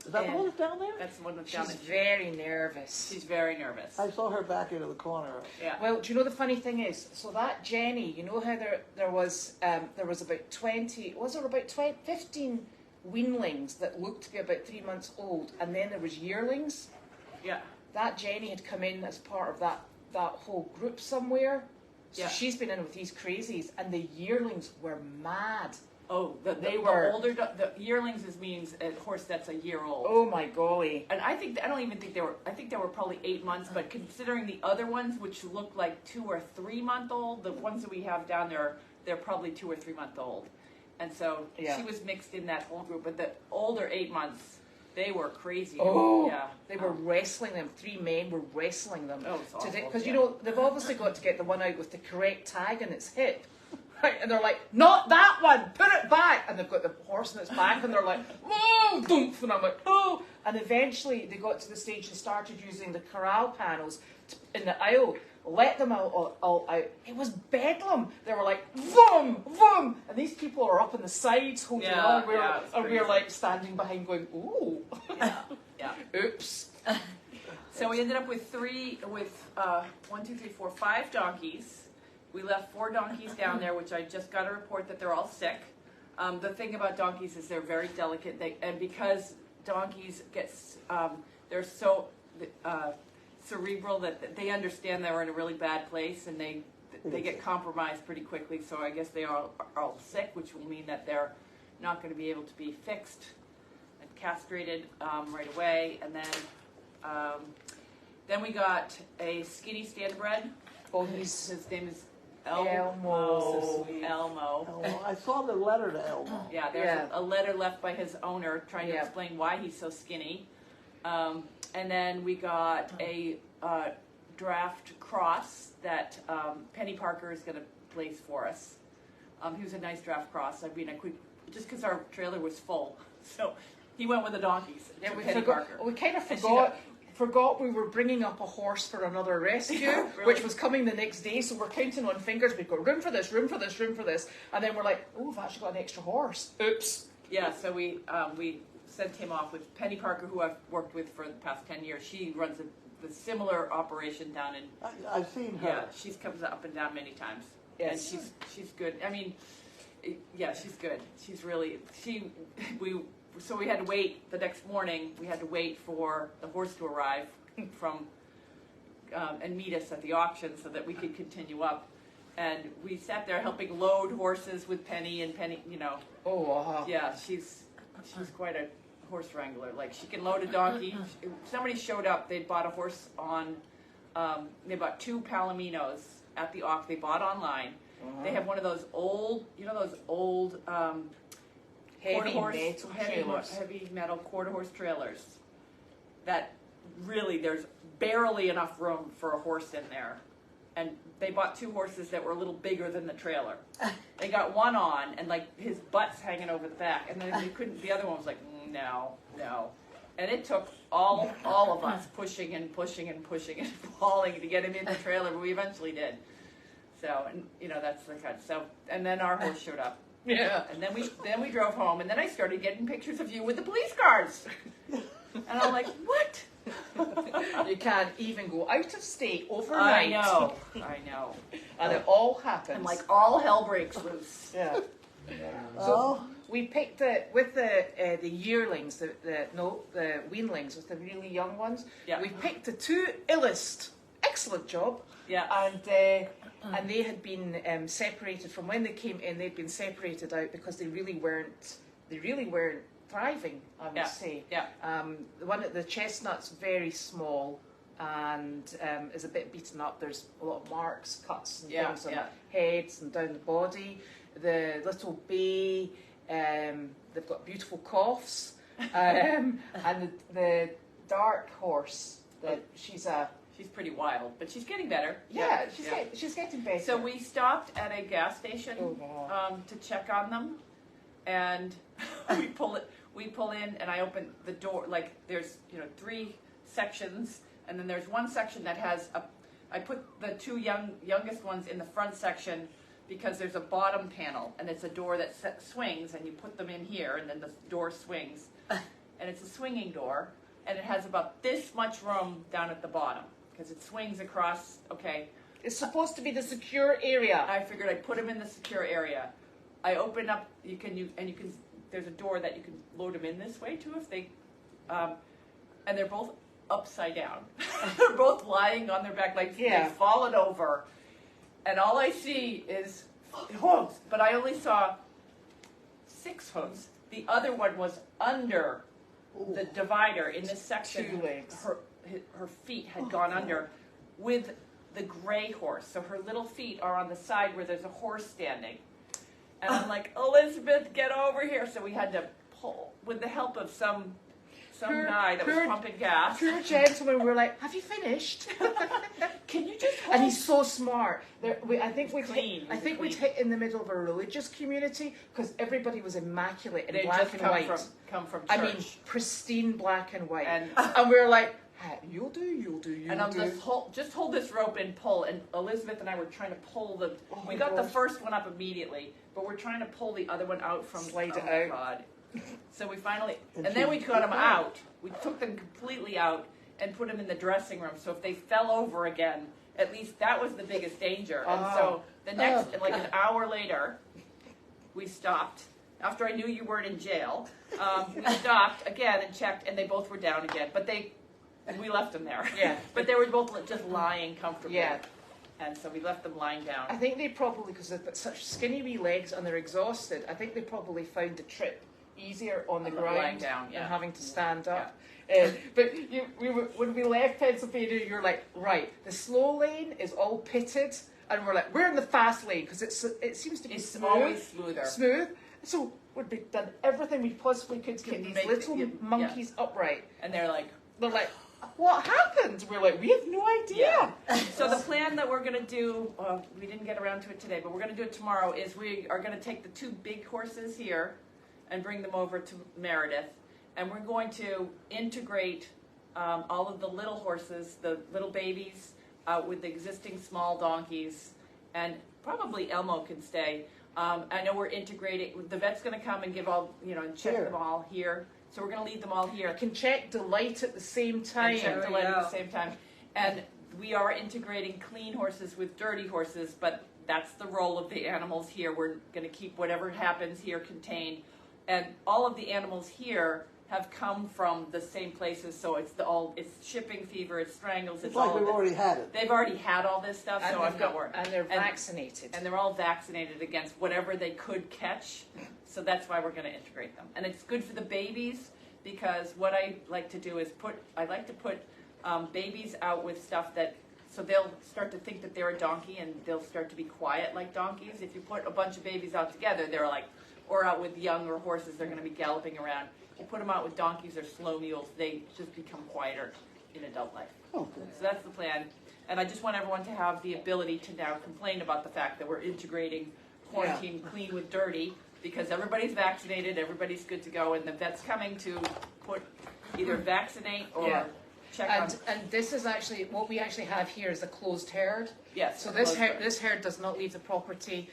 Is that the and one that's down there? That's the one that's down She's there. very nervous. She's very nervous. I saw her back into the corner. Yeah. Well, do you know the funny thing is, so that Jenny, you know how there was about 20, was there about 15 weanlings that looked to be about 3 months old, and then there was yearlings? Yeah. That Jenny had come in as part of that whole group somewhere. So Yeah. she's been in with these crazies, and the yearlings were mad. Oh, They the were- older, the yearlings means a horse that's a year old. Oh my golly. And I don't even think I think they were probably 8 months, but considering the other ones, which look like 2 or 3 month old, the ones that we have down there, they're probably 2 or 3 month old. And so Yeah. she was mixed in that whole group, but the older 8 months, they were crazy. Oh, yeah. they were wrestling them. 3 men were wrestling them. Oh, it's awful. Because you know they've obviously got to get the one out with the correct tag in its hip, right? And they're like, "Not that one! Put it back!" And they've got the horse in its back, and they're like, "Oh, dumph!" And I'm like, "Oh!" And eventually they got to the stage and started using the corral panels in the aisle. Let them all out. It was bedlam. They were like, "Vroom, vroom," and these people are up on the sides holding Yeah, on. yeah, it's And we're crazy. like standing behind, going, "Ooh." Yeah. Yeah. Oops. So we ended up with 5 donkeys. We left 4 donkeys down there, which I just got a report that they're all sick. The thing about donkeys is they're very delicate, and because donkeys they're so cerebral that they understand they're in a really bad place, and they get compromised pretty quickly. So I guess they are all sick, which will mean that they're not going to be able to be fixed and castrated right away. And then we got a skinny standardbred. Oh, His name is Elmo. Elmo. Oh, I saw the letter to Elmo. Yeah, there's a letter left by his owner trying to explain why he's so skinny. And then we got a draft cross that Penny Parker is going to place for us. He was a nice draft cross. I mean, just because our trailer was full, so he went with the donkeys. Yeah, Penny Parker. we kind of And she forgot we were bringing up a horse for another rescue, really? which was coming the next day. So we're counting on fingers. We've got room for this, room for this, room for this, and then we're like, oh, we've actually got an extra horse. Oops. Yeah, so we sent him off with Penny Parker, who I've worked with for the past 10 years. She runs a similar operation down in. I've seen her. Yeah, she's comes up and down many times. Yes. And she's good. I mean, yeah, she's good. She's really So we had to wait the next morning. We had to wait for the horse to arrive from and meet us at the auction so that we could continue up. And we sat there helping load horses with Penny, and Penny, Oh, yeah, she's quite a horse wrangler. Like, she can load a donkey. Somebody showed up. They bought a horse on. They bought 2 Palominos at the auction. They bought online. They have one of those old, heavy metal quarter horse trailers that really there's barely enough room for a horse in there. And they bought 2 horses that were a little bigger than the trailer. They got one on, and like his butt's hanging over the back, and then they couldn't. The other one was like, no. And it took all of us pushing and falling to get him in the trailer, but we eventually did. So, and that's the kind. So, and then our horse showed up. yeah. And then we drove home, and then I started getting pictures of you with the police cars. And I'm like, what? You can't even go out of state overnight. I know. And it all happens. And like all hell breaks loose. yeah. Oh, So we picked with the yearlings, the weanlings with the really young ones. Yeah. We picked the 2 illest. Excellent job. Yeah. And they had been separated from when they came in. They'd been separated out because they really weren't thriving, I would say. Yeah. The one at the chestnut's very small and is a bit beaten up. There's a lot of marks, cuts, and things on heads and down the body. The little bay, they've got beautiful coughs, and the dark horse. She's pretty wild, but she's getting better. She's getting better. So we stopped at a gas station to check on them, and we pull in, and I open the door. Like, there's 3 sections, and then there's one section that has I put the 2 youngest ones in the front section because there's a bottom panel, and it's a door that swings, and you put them in here, and then the door swings, and it's a swinging door, and it has about this much room down at the bottom because it swings across. Okay. It's supposed to be the secure area. I figured I'd put them in the secure area. I open up. You can. There's a door that you can load them in this way too if they. And they're both upside down. They're both lying on their back like they've fallen over, and all I see is hooves. But I only saw 6 hooves. The other one was under the divider in this section. 2 legs. Her feet had gone under with the gray horse. So her little feet are on the side where there's a horse standing. And I'm like, Elizabeth, get over here. So we had to pull with the help of some guy that was pumping gas. Poor gentleman, we were like, have you finished? Can you just hold? And he's so smart. I think we'd Clean. hit in the middle of a religious community because everybody was immaculate in They black just and come white. come from church. I mean, pristine black and white. And- And we were like, you'll do, you And I'm do. just hold this rope and pull. And Elizabeth and I were trying to pull the. Oh we my got the gosh. first one up immediately, but we're trying to pull the other one out from. Slide it oh out. God. So we finally, And and then she- we got them out. We took them completely out and put them in the dressing room. So if they fell over again, at least that was the biggest danger. And so the next, like an hour later, we stopped. After I knew you weren't in jail, we stopped again and checked, and they both were down again. But we left them there. Yeah. But they were both just lying comfortably. Yeah. And so we left them lying down. I think they probably, because they've got such skinny wee legs and they're exhausted, I think they probably found the trip easier on the On the lying ground down, than yeah. having to stand up. But when we left Pennsylvania, you're like, right, the slow lane is all pitted, and we're like, we're in the fast lane because it seems to be It's smooth, always smoother. smooth. So we've done everything we possibly could to get these make little it- yeah. monkeys upright. And they're like, They're like, what happened? We're like, we have no idea. so the plan that we're gonna do, we didn't get around to it today, but we're gonna do it tomorrow, is we are gonna take the 2 big horses here and bring them over to Meredith. And we're going to integrate all of the little horses, the little babies, with the existing small donkeys. And probably Elmo can stay. I know we're integrating, the vet's gonna come and give all, and check Here. them all here. So we're gonna leave them all here. I can check Delight at the same time. And check the There we light at go. the same time. And we are integrating clean horses with dirty horses, but that's the role of the animals here. We're going to keep whatever happens here contained. And all of the animals here have come from the same places, so it's shipping fever, it's strangles, It's all like of we've it. already had it. They've already had all this stuff, so I'm not worried. And they're vaccinated. And they're all vaccinated against whatever they could catch, so that's why we're going to integrate them. And it's good for the babies, because what I like to do is put babies out with stuff so they'll start to think that they're a donkey and they'll start to be quiet like donkeys. If you put a bunch of babies out together, they're like, or out with younger horses, they're going to be galloping around. If you put them out with donkeys or slow mules, they just become quieter in adult life. Okay. So that's the plan. And I just want everyone to have the ability to now complain about the fact that we're integrating quarantine clean with dirty, because everybody's vaccinated, everybody's good to go, and the vet's coming to either vaccinate or check on. And this is actually, what we actually have here is a closed herd. Yes. So a this closed herd, this herd does not leave the property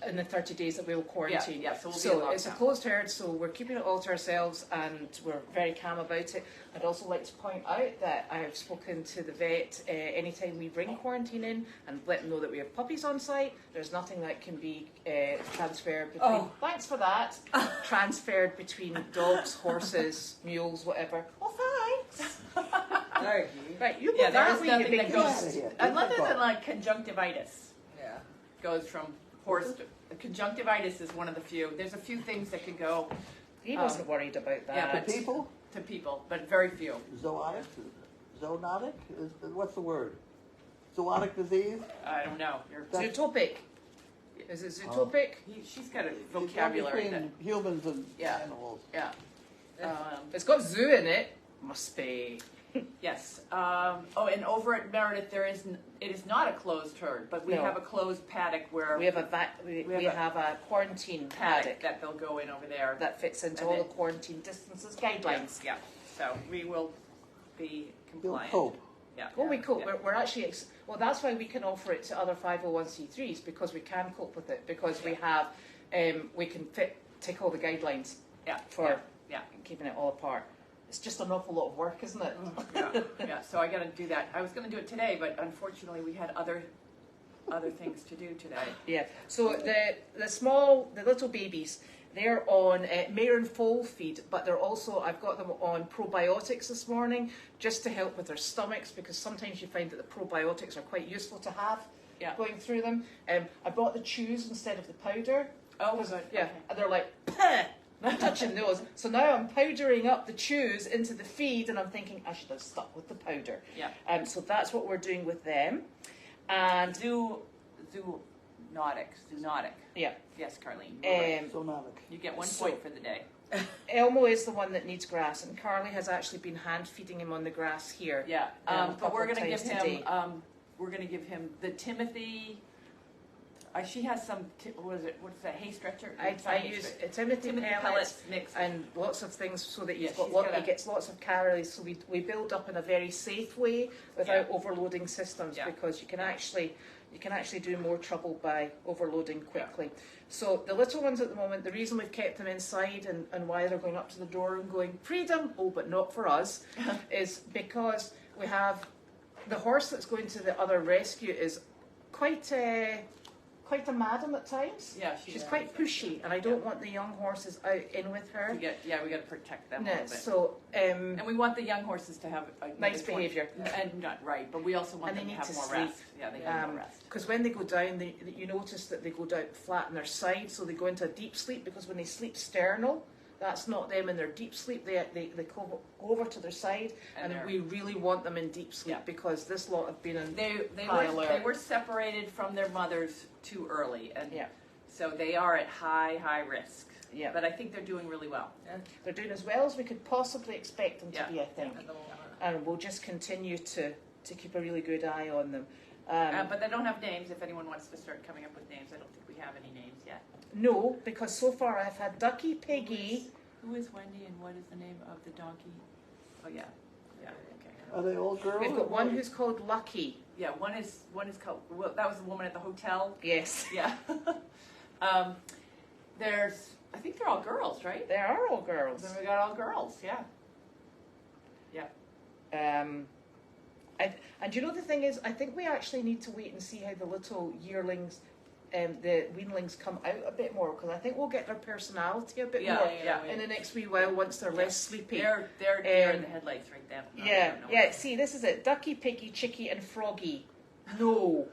in the 30 days that we will quarantine. Yeah, so we'll be in it's a lockdown. closed herd, so we're keeping it all to ourselves and we're very calm about it. I'd also like to point out that I have spoken to the vet anytime we bring quarantine in and let them know that we have puppies on site. There's nothing that can be transferred between, thanks for that, transferred between dogs, horses, mules, whatever. Oh, thanks. Sorry. Right, you Yeah, go there that is way, you nothing big that Get out goose. of here. Other than like conjunctivitis Yeah. goes from horse to conjunctivitis is one of the few. There's a few things that can go He wasn't worried about that. yeah, The people, to people, but very few. zoonotic, what's the word? Zoonotic disease? I don't know. That's- Zootopic. Is it zootopic? She's got a It's not vocabulary that, between humans and Yeah. animals. yeah. It's got zoo in it. Must be. Yes. And over at Meredith, it is not a closed herd, but we No. have a closed paddock where We have a quarantine paddock that they'll go in over there. that fits into And all it- the quarantine distances guidelines. Yeah. So we will be You'll compliant. cope. Yeah. Well, we cope. Yeah. We're actually that's why we can offer it to other 501c3s, because we can cope with it, because we have we can tick all the guidelines Yeah. for Yeah. keeping it all apart. It's just an awful lot of work, isn't it? Yeah. So I got to do that. I was going to do it today, but unfortunately we had other things to do today. Yeah. So the little babies, they're on mare and foal feed, but they're also, I've got them on probiotics this morning, just to help with their stomachs, because sometimes you find that the probiotics are quite useful to have Yeah. going through them. I bought the chews instead of the powder. Oh, Because, good. yeah, Okay. and they're like, "Pah!" Not touching those. So now I'm powdering up the chews into the feed, and I'm thinking I should have stuck with the powder. Yeah. So that's what we're doing with them. And Zoonotic. yeah, Yes, Carlene. you're right. Zoonotic. You get 1 so- point for the day. Elmo is the one that needs grass, and Carly has actually been hand feeding him on the grass here. Yeah. a But couple we're of going to give times today. him. We're going to give him the Timothy. She has some. What's that? Hay stretcher. I It's not hay use stretcher. Timothy pellets pellets mixed. and lots of things so that Yeah, he's got she's got he gets lots of calories. So we build up in a very safe way without overloading systems, Yeah. because you can actually do more trouble by overloading quickly. So the little ones at the moment, the reason we've kept them inside and why they're going up to the door and going freedom, but not for us, is because we have the horse that's going to the other rescue is quite quite a madam at times. Yeah, She's quite pushy, and I don't want the young horses out in with her. We got to protect them a No, little bit. so And we want the young horses to have a nice behaviour. And not right, but we also want And them they to need have to more sleep. rest. Yeah, they need more rest. Because when they go down, you notice that they go down flat on their side, so they go into a deep sleep. Because when they sleep sternal, that's not them in their deep sleep. They go over to their side, and we really want them in deep sleep because this lot have been in high alert. They were separated from their mothers too early, and so they are at high risk. Yeah. But I think they're doing really well. They're doing as well as we could possibly expect them to be, I think. At the moment. And we'll just continue to keep a really good eye on them. But they don't have names. If anyone wants to start coming up with names, I don't think we have any names yet. No, because so far I've had Ducky, Piggy. Who is Wendy, and what is the name of the donkey? Oh yeah, okay. Are they all girls? We've got one who's called Lucky. Yeah, one is called. Well, that was the woman at the hotel. Yes. Yeah. I think they're all girls, right? They are all girls. Then we got all girls. Yeah. And you know the thing is, I think we actually need to wait and see how the little yearlings, the weanlings come out a bit more, because I think we'll get their personality a bit more in the next wee while once they're less sleepy. They're deer in the headlights right there. See, this is it: Ducky, Piggy, Chicky, and Froggy. No,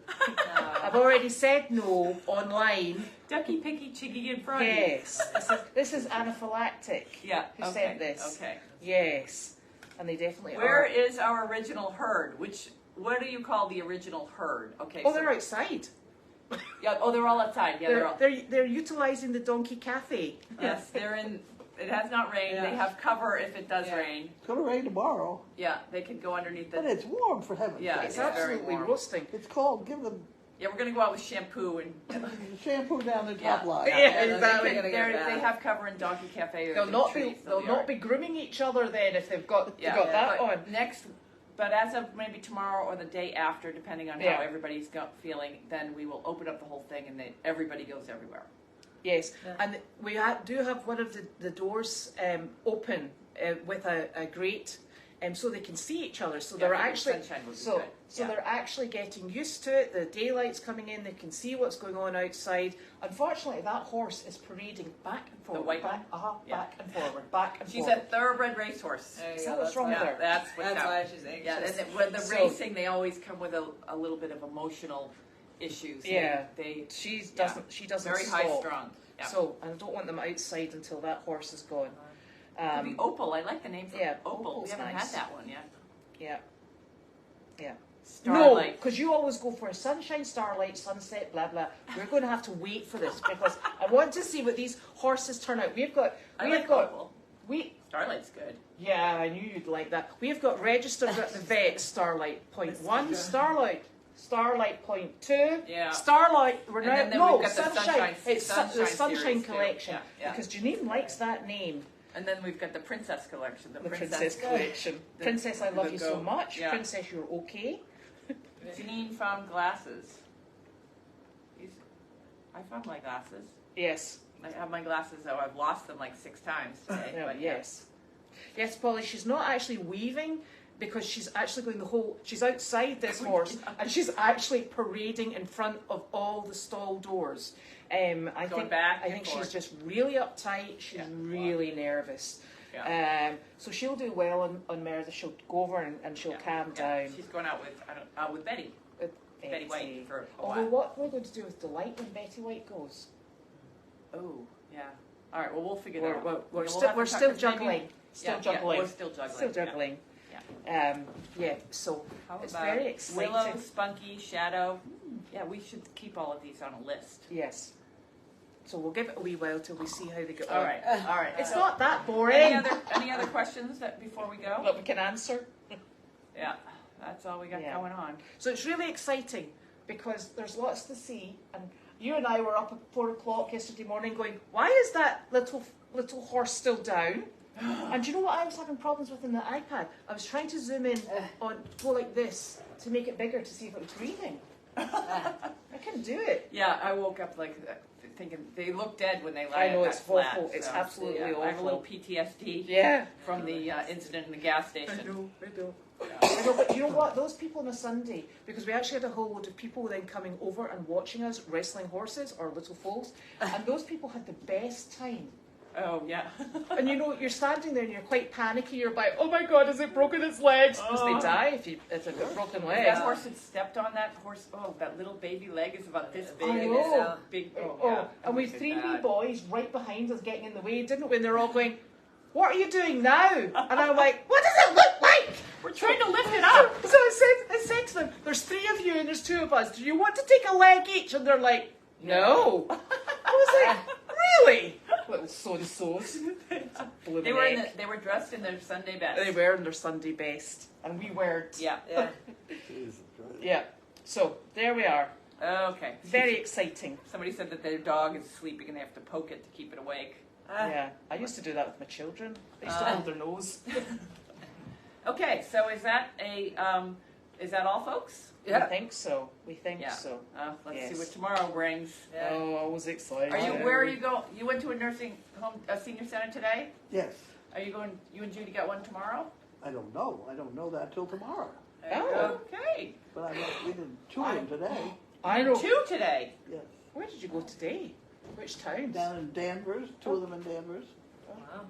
I've already said no online. Ducky, Piggy, Chiggy, and Froggy. Yes, this is anaphylactic. Yeah. Who sent this? Okay. Yes, and they definitely are. Where is our original herd? What do you call the original herd? Okay. Oh, they're outside. Yeah. Oh, they're all outside. Yeah, they're utilizing the donkey cafe. Yes, they're in. It has not rained. Yeah. They have cover if it does rain. It's going to rain tomorrow. Yeah, they could go underneath But the. it's warm, for heaven's Yeah, sake. It's very absolutely warm. roasting. It's cold. Give them Yeah, we're gonna go out with shampoo and. shampoo down their top line. Yeah, exactly. They're gonna get They bad. have cover in Donkey Cafe. Or They'll the not trees. be. They'll not be grooming each other then if they've got that but on. But as of maybe tomorrow or the day after, depending on how everybody's feeling, then we will open up the whole thing and everybody goes everywhere. Yes, and we do have one of the doors open with a grate, so they can see each other. So they're actually they're actually getting used to it. The daylight's coming in; they can see what's going on outside. Unfortunately, that horse is parading back and forward, white back and forward, back and She's forward. a thoroughbred racehorse. There you Is go, that what's that's wrong why- with her? That's why she's anxious. Yeah, and when the racing, they always come with a little bit of emotional issues. Yeah. She doesn't very stop. high strung. Yeah. So I don't want them outside until that horse is gone. Could be Opal. I like the name for Opal. Opal's We haven't nice. had that one yet. Yeah. No, Starlight. because you always go for a sunshine, starlight, sunset, blah blah. We're going to have to wait for this because I want to see what these horses turn out. Opal. Starlight's good. Yeah, I knew you'd like that. We've got registered at the vet. Starlight point 1, Starlight point 2, Yeah. Starlight. We're And now then we've got the sunshine. It's the Sunshine Sunshine series too. collection Yeah. because Janine likes that name. And then we've got the Princess collection. The Princess collection. Princess, I love you so much. Yeah. Princess, you're okay. Janine found glasses. I found my glasses. Yes. I have my glasses, though. I've lost them like 6 times today. Yeah, but yes. Yes, Polly, she's not actually weaving because she's actually going she's outside this horse and she's actually parading in front of all the stall doors. I think she's just really uptight. She's really nervous. Yeah. So she'll do well on Meredith. She'll go over and she'll calm down. She's going out with Betty. With Betty White for a Although while. what we're going to do with Delight when Betty White goes. Oh, yeah. All right, well, we'll figure that out. We're We'll still juggling. Still juggling. We're still juggling. Still juggling. So How it's about very exciting. Willow, Spunky, Shadow? Yeah, we should keep all of these on a list. Yes. So we'll give it a wee while till we see how they go. All right. It's not that boring. Any other questions before we go? that we can answer. Yeah, that's all we got going on. So it's really exciting because there's lots to see. And you and I were up at 4 o'clock yesterday morning going, why is that little horse still down? And do you know what I was having problems with in the iPad? I was trying to zoom in go like this to make it bigger to see if it was breathing. I couldn't do it. Yeah, I woke up thinking they look dead when they lie. I know, that it's flat, awful. It's so, absolutely I have a little awful. PTSD Yeah. from the incident in the gas station. I know. I know, but you know what? Those people on a Sunday, because we actually had a whole load of people then coming over and watching us wrestling horses or little foals, and those people had the best time. Oh, yeah. And you know, you're standing there and you're quite panicky. You're like, oh my God, has it broken its legs? Because they die if it's a broken leg. That horse had stepped on that horse. Oh, that little baby leg is about this big. I and know. it's a big. Oh, and we had three wee boys right behind us getting in the way, didn't we? And they're all going, what are you doing now? And I'm like, what does it look like? We're trying to lift it up. So I said to them, there's three of you and there's two of us. Do you want to take a leg each? And they're like, no. I was like, really? Little so-and-sos. They were dressed in their Sunday best. They were in their Sunday best. And we weren't. Yeah. Yeah. Jesus Christ. Yeah. So, there we are. Okay. Very exciting. Somebody said that their dog is sleeping and they have to poke it to keep it awake. Yeah. I used to do that with my children. I used to hold their nose. Okay, so is that all, folks? We think so. We think Yeah. so. Let's Yes. see what tomorrow brings. Yeah. Oh, I was excited. Where are you going? You went to a nursing home, a senior center today? Yes. Are you going? You and Judy got one tomorrow? I don't know. I don't know that till tomorrow. There you Oh. go. Okay. But we did two of them today. I know. Two today. Yes. Where did you go today? Which towns? Down in Danvers, two of them in Danvers. Wow.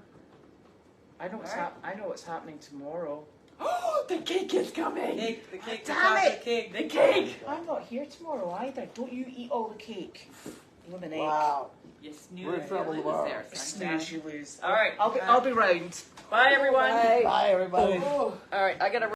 I know what's Alright. I know what's happening tomorrow. Oh, the cake is coming. Cake, the cake, the Damn chocolate it! cake. The cake. I'm not here tomorrow either. Don't you eat all the cake. Lemonade. Wow. You snooze. We're in trouble you lose tomorrow. there, Snooze, sunshine. you lose. All right. I'll be round. Bye, everyone. Bye. Bye, everybody. All right, I gotta.